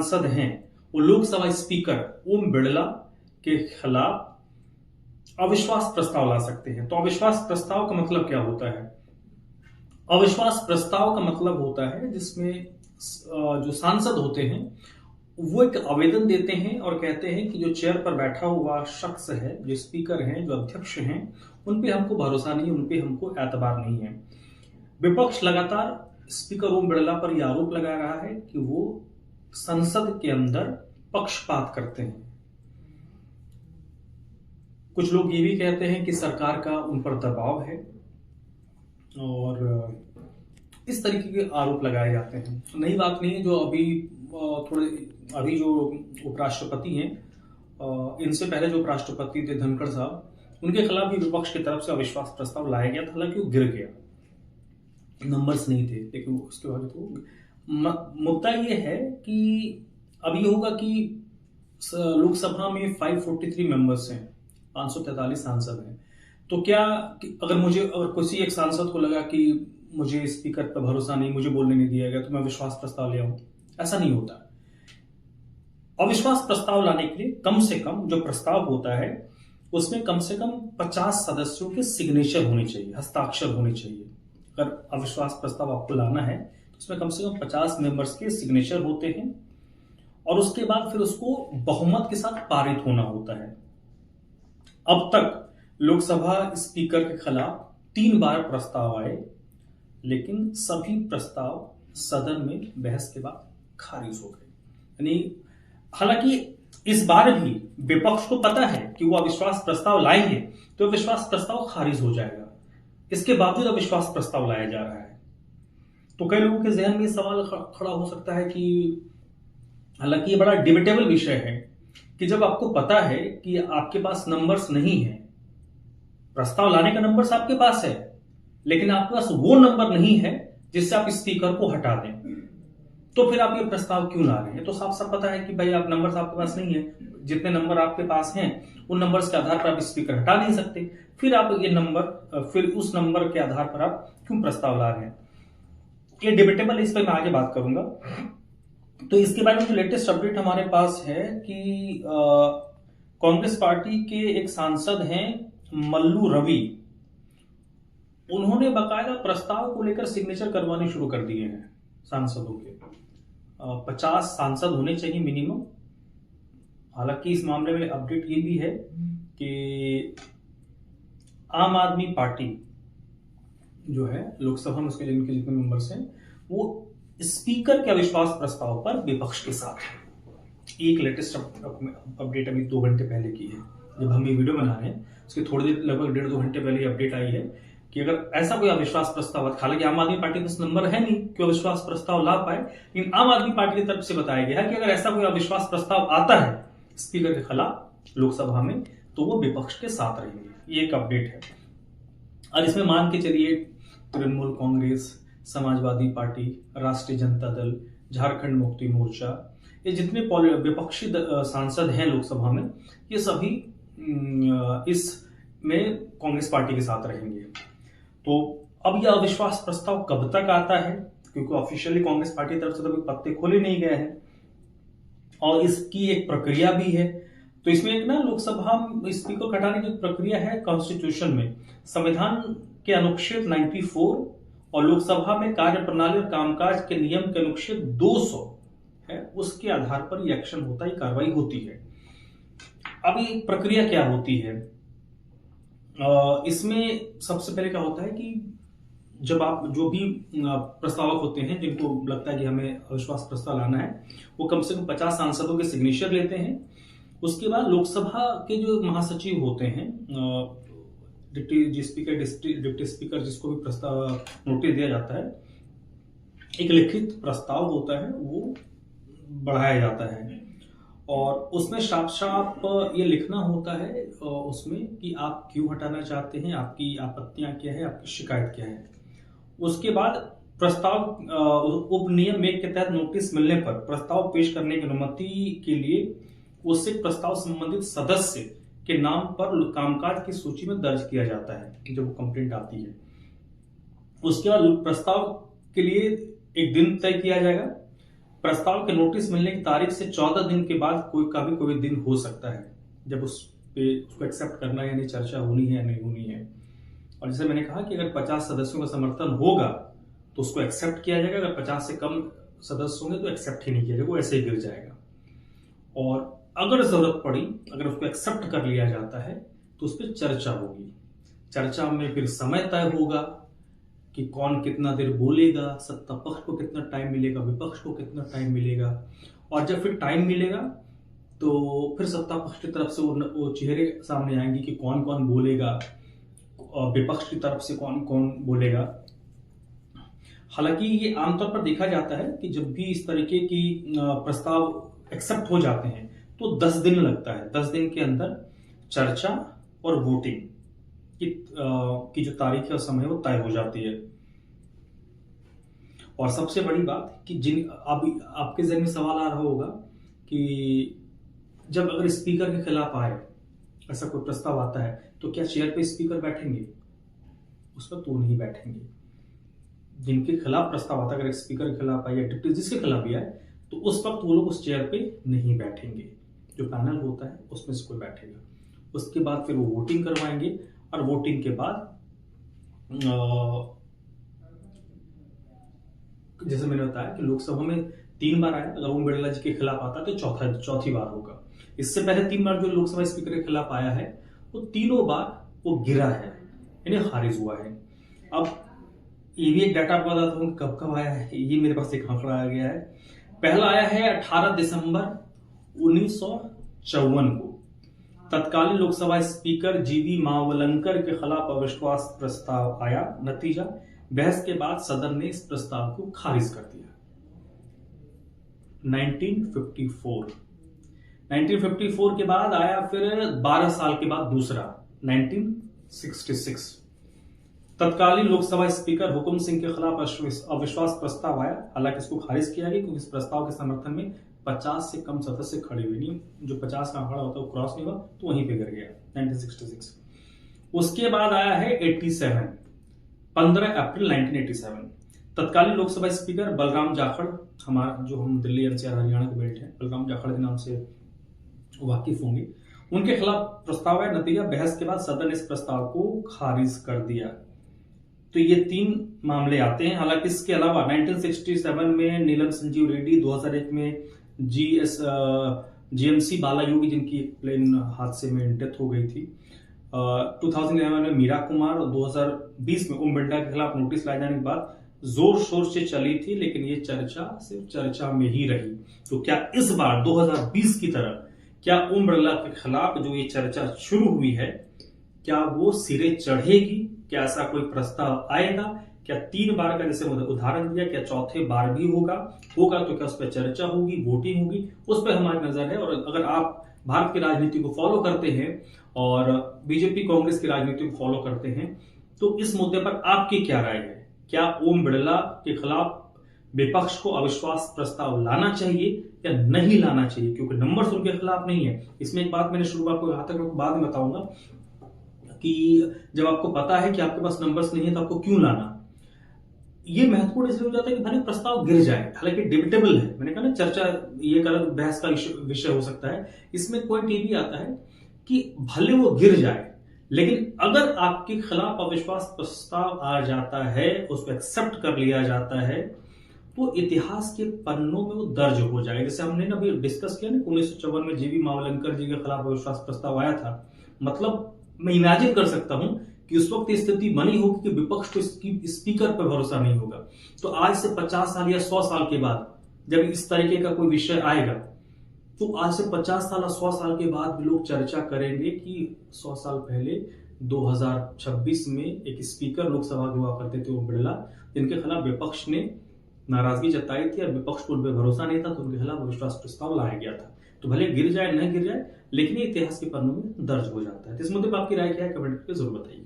सांसद हैं वो लोकसभा स्पीकर ओम बिरला के खिलाफ अविश्वास प्रस्ताव ला सकते हैं। तो अविश्वास प्रस्ताव का मतलब क्या होता है? अविश्वास प्रस्ताव का मतलब होता है जिसमें जो सांसद होते हैं वो एक आवेदन देते हैं और कहते हैं कि जो चेयर पर बैठा हुआ शख्स है, जो स्पीकर हैं, जो अध्यक्ष हैं, उन पे हमको भरोसा नहीं है, उन पे हमको एतबार नहीं है। विपक्ष लगातार स्पीकर ओम बिरला पर यह आरोप लगा रहा है कि वो संसद के अंदर पक्षपात करते हैं। कुछ लोग ये भी कहते हैं कि सरकार का उन पर दबाव है और इस तरीके के आरोप लगाए जाते हैं। नई बात नहीं है। जो अभी जो उपराष्ट्रपति हैं, इनसे पहले जो उपराष्ट्रपति थे धनखड़ साहब, उनके खिलाफ भी विपक्ष की तरफ से अविश्वास प्रस्ताव लाया गया था, हालांकि वो गिर गया, नंबर्स नहीं थे, लेकिन उसके बाद तो मुद्दा ये है कि अब ये होगा कि लोकसभा में 543 मेंबर्स हैं, 543 सांसद हैं। तो क्या अगर किसी एक सांसद को लगा कि मुझे स्पीकर पर भरोसा नहीं, मुझे बोलने नहीं दिया गया, तो मैं अविश्वास प्रस्ताव ले आऊं? ऐसा नहीं होता। अविश्वास प्रस्ताव लाने के लिए कम से कम जो प्रस्ताव होता है उसमें कम से कम 50 सदस्यों के सिग्नेचर होने चाहिए, हस्ताक्षर होने चाहिए। अगर अविश्वास प्रस्ताव आपको लाना है तो उसमें कम से कम 50 मेंबर्स के सिग्नेचर होते हैं और उसके बाद फिर उसको बहुमत के साथ पारित होना होता है। अब तक लोकसभा स्पीकर के खिलाफ 3 बार प्रस्ताव आए, लेकिन सभी प्रस्ताव सदन में बहस के बाद खारिज हो गए। यानी हालांकि इस बार भी विपक्ष को पता है कि वो अविश्वास प्रस्ताव लाएंगे तो अविश्वास प्रस्ताव खारिज हो जाएगा, इसके बावजूद अविश्वास प्रस्ताव लाया जा रहा है। तो कई लोगों के जहन में सवाल खड़ा हो सकता है कि हालांकि ये बड़ा डिबेटेबल विषय है कि जब आपको पता है कि आपके पास नंबर्स नहीं है, प्रस्ताव लाने का नंबर्स आपके पास है, लेकिन आपके पास वो नंबर नहीं है जिससे आप स्पीकर को हटा दें, तो फिर आप ये प्रस्ताव क्यों ला रहे हैं? तो साफ साफ पता है कि भाई आप नंबर्स आपके पास नहीं है, जितने नंबर आपके पास हैं उन नंबर्स के आधार पर आप स्पीकर हटा नहीं सकते, फिर आप फिर उस नंबर के आधार पर आप क्यों प्रस्ताव ला रहे हैं? ये डिबेटेबल है, इस पर मैं आगे बात करूंगा। तो इसके बारे में जो लेटेस्ट अपडेट हमारे पास है कि कांग्रेस पार्टी के एक सांसद हैं मल्लू रवि, उन्होंने बाकायदा प्रस्ताव को लेकर सिग्नेचर करवाने शुरू कर दिए हैं सांसदों के। 50 सांसद होने चाहिए मिनिमम। हालांकि इस मामले में अपडेट ये भी है कि आम आदमी पार्टी जो है लोकसभा में, उसके जितने मेंबर्स हैं, वो स्पीकर के अविश्वास प्रस्ताव पर विपक्ष के साथ है। एक लेटेस्ट अपडेट अभी 2 घंटे पहले की है, जब हम ये वीडियो बना रहे हैं उसके थोड़ी देर, लगभग 1.5-2 घंटे पहले अपडेट आई है कि अगर ऐसा कोई अविश्वास प्रस्ताव, हालांकि आम आदमी पार्टी के पास नंबर है नहीं कि अविश्वास प्रस्ताव ला पाए, लेकिन आम आदमी पार्टी की तरफ से बताया गया है कि अगर ऐसा कोई अविश्वास प्रस्ताव आता है स्पीकर के खिलाफ लोकसभा में तो वो विपक्ष के साथ रहेंगे। ये एक अपडेट है। और इसमें मान के चलिए तृणमूल कांग्रेस, समाजवादी पार्टी, राष्ट्रीय जनता दल, झारखंड मुक्ति मोर्चा, ये जितने विपक्षी सांसद हैं लोकसभा में, ये सभी इसमें कांग्रेस पार्टी के साथ रहेंगे। तो अब यह अविश्वास प्रस्ताव कब तक आता है, क्योंकि ऑफिशियली कांग्रेस पार्टी की तरफ से तो अभी पत्ते खोले नहीं गए हैं और इसकी एक प्रक्रिया भी है। तो इसमें एक ना लोकसभा स्पीकर हटाने की प्रक्रिया है कॉन्स्टिट्यूशन में, संविधान के अनुच्छेद 94 और लोकसभा में कार्य प्रणाली और कामकाज के नियम के अनुच्छेद 200 है, उसके आधार पर यह एक्शन होता है, कार्रवाई होती है। अब ये प्रक्रिया क्या होती है? इसमें सबसे पहले क्या होता है कि जब आप जो भी प्रस्तावक होते हैं जिनको लगता है कि हमें अविश्वास प्रस्ताव लाना है, वो कम से कम 50 सांसदों के सिग्नेचर लेते हैं। उसके बाद लोकसभा के जो महासचिव होते हैं, डिप्टी स्पीकर जिसको भी प्रस्ताव नोटिस दिया जाता है, एक लिखित प्रस्ताव होता है, वो बढ़ाया जाता है और उसमें साफ ये लिखना होता है उसमें कि आप क्यों हटाना चाहते हैं, आपकी आपत्तियां क्या है, आपकी शिकायत क्या है। उसके बाद प्रस्ताव उपनियम 1 के तहत नोटिस मिलने पर प्रस्ताव पेश करने की अनुमति के लिए उससे प्रस्ताव संबंधित सदस्य के नाम पर कामकाज की सूची में दर्ज किया जाता है जब वो कंप्लेंट आती है। उसके बाद प्रस्ताव के लिए एक दिन तय किया जाएगा प्रस्ताव के नोटिस मिलने की तारीख से 14 दिन के बाद कोई दिन हो सकता है जब उस पे उसको एक्सेप्ट करना है, यानी चर्चा होनी है या नहीं होनी है। और जैसे मैंने कहा कि अगर 50 सदस्यों का समर्थन होगा तो उसको एक्सेप्ट किया जाएगा, अगर 50 से कम सदस्य होंगे तो एक्सेप्ट ही नहीं किया जाएगा, वो ऐसे ही गिर जाएगा। और अगर जरूरत पड़ी, अगर उसको एक्सेप्ट कर लिया जाता है तो उस पर चर्चा होगी। चर्चा में फिर समय तय होगा कि कौन कितना देर बोलेगा, सत्ता पक्ष को कितना टाइम मिलेगा, विपक्ष को कितना टाइम मिलेगा। और जब फिर टाइम मिलेगा तो फिर सत्ता पक्ष की तरफ से वो चेहरे सामने आएंगे कि कौन कौन बोलेगा और विपक्ष की तरफ से कौन कौन बोलेगा। हालांकि ये आमतौर पर देखा जाता है कि जब भी इस तरीके की प्रस्ताव एक्सेप्ट हो जाते हैं तो 10 दिन लगता है। 10 दिन के अंदर चर्चा और वोटिंग की जो तारीख है और समय वो तय हो जाती है। और सबसे बड़ी बात कि आपके जहन में सवाल आ रहा होगा कि जब अगर स्पीकर के खिलाफ आए, ऐसा कोई प्रस्ताव आता है, तो क्या चेयर पे स्पीकर बैठेंगे? उस वक्त वो नहीं बैठेंगे। जिनके खिलाफ प्रस्ताव आता है, अगर स्पीकर के खिलाफ आए या डिप्टी जिसके खिलाफ भी आए, तो उस वक्त वो लोग उस चेयर पे नहीं बैठेंगे। जो पैनल होता है उसमें से कोई बैठेगा। उसके बाद फिर वो वोटिंग करवाएंगे और वोटिंग के बाद जैसे मैंने बताया कि लोकसभा में 3 बार आया, अगर ओम बिरला जी के खिलाफ आता है तो चौथी बार होगा। इससे पहले 3 बार जो लोकसभा स्पीकर के खिलाफ आया है वो तीनों बार वो गिरा है, यानी खारिज हुआ है। अब ये भी एक डाटा आपको बताता हूँ कब कब आया है। ये मेरे पास एक आंकड़ा आ गया है। पहला आया है 18 दिसंबर 1954 को। तत्कालीन लोकसभा स्पीकर जीवी मावलंकर के खिलाफ अविश्वास प्रस्ताव आया। नतीजा, बहस के बाद सदन ने इस प्रस्ताव को खारिज कर दिया। 1954 के बाद आया फिर 12 साल के बाद दूसरा 1966। तत्कालीन लोकसभा स्पीकर हुकुम सिंह के खिलाफ अविश्वास प्रस्ताव आया। हालांकि इसको खारिज किया गया क्योंकि इस प्रस्ताव के समर्थन में 50 से कम सदस्य खड़े हुए नहीं, जो 50 का आंकड़ा होता है वो क्रॉस नहीं हुआ, तो वहीं पे गिर गया 1966। उसके बाद आया है 87, 15 अप्रैल 1987। तत्कालीन लोकसभा स्पीकर बलराम जाखड़, हम दिल्ली एनसीआर हरियाणा के बेल्ट हैं, बलराम जाखड़ के नाम से वाकिफ होंगे, उनके खिलाफ प्रस्ताव आया। नतीजा, बहस के बाद सदन ने इस प्रस्ताव को खारिज कर दिया। तो ये 3 मामले आते हैं। हालांकि इसके अलावा 1967 में नीलम संजीव रेड्डी, 2001 में जीएमसी बालायोगी जिनकी प्लेन हादसे में डेथ हो गई थी, 2011 में मीरा कुमार और 2020 में ओम बिरला के खिलाफ नोटिस लाए जाने के बाद जोर शोर से चली थी, लेकिन ये चर्चा सिर्फ चर्चा में ही रही। तो क्या इस बार 2020 की तरह क्या ओम बिरला के खिलाफ जो ये चर्चा शुरू हुई है, क्या वो सिरे चढ़ेगी? क्या ऐसा कोई प्रस्ताव आएगा? क्या 3 बार का जैसे उदाहरण दिया, क्या चौथे बार भी होगा तो क्या उस पर चर्चा होगी, वोटिंग होगी? उस पर हमारी नजर है। और अगर आप भारत की राजनीति को फॉलो करते हैं और बीजेपी कांग्रेस की राजनीति को फॉलो करते हैं तो इस मुद्दे पर आपकी क्या राय है? क्या ओम बिरला के खिलाफ विपक्ष को अविश्वास प्रस्ताव लाना चाहिए या नहीं लाना चाहिए? क्योंकि नंबर्स उनके खिलाफ नहीं है। इसमें एक बात मैंने शुरुआत को, यहां तक बाद में बताऊंगा कि जब आपको पता है कि आपके पास नंबर्स नहीं है तो आपको क्यों लाना। ये महत्वपूर्ण इसलिए हो जाता है कि भले प्रस्ताव गिर जाए, हालांकि डिबेटेबल है। मैंने कहा ना, चर्चा ये अलग बहस का विषय हो सकता है। इसमें पॉइंट ये भी आता है कि भले वो गिर जाए, लेकिन अगर आपके खिलाफ अविश्वास प्रस्ताव आ जाता है, उसको एक्सेप्ट कर लिया जाता है, तो इतिहास के पन्नों में वो दर्ज हो जाएगा। जैसे हमने ना अभी डिस्कस किया ना, 1954 में जीवी मावलंकर जी के खिलाफ अविश्वास प्रस्ताव आया था। मतलब मैं इमेजिन कर सकता हूं कि उस वक्त स्थिति बनी होगी कि विपक्ष को स्पीकर पर भरोसा नहीं होगा। तो आज से 50 साल या 100 साल के बाद जब इस तरीके का कोई विषय आएगा, तो आज से 50 साल या 100 साल के बाद भी लोग चर्चा करेंगे कि 100 साल पहले 2026 में एक स्पीकर लोकसभा के हुआ करते थे ओम बिरला, जिनके खिलाफ विपक्ष ने नाराजगी जताई थी और विपक्ष को उन पर भरोसा नहीं था, तो उनके खिलाफ अविश्वास प्रस्ताव लाया गया था। तो भले गिर जाए न गिर जाए, लेकिन ये इतिहास के पन्नों में दर्ज हो जाता है। तो इस मुद्दे पर आपकी राय क्या है, कमेंट करके जरूर बताइए।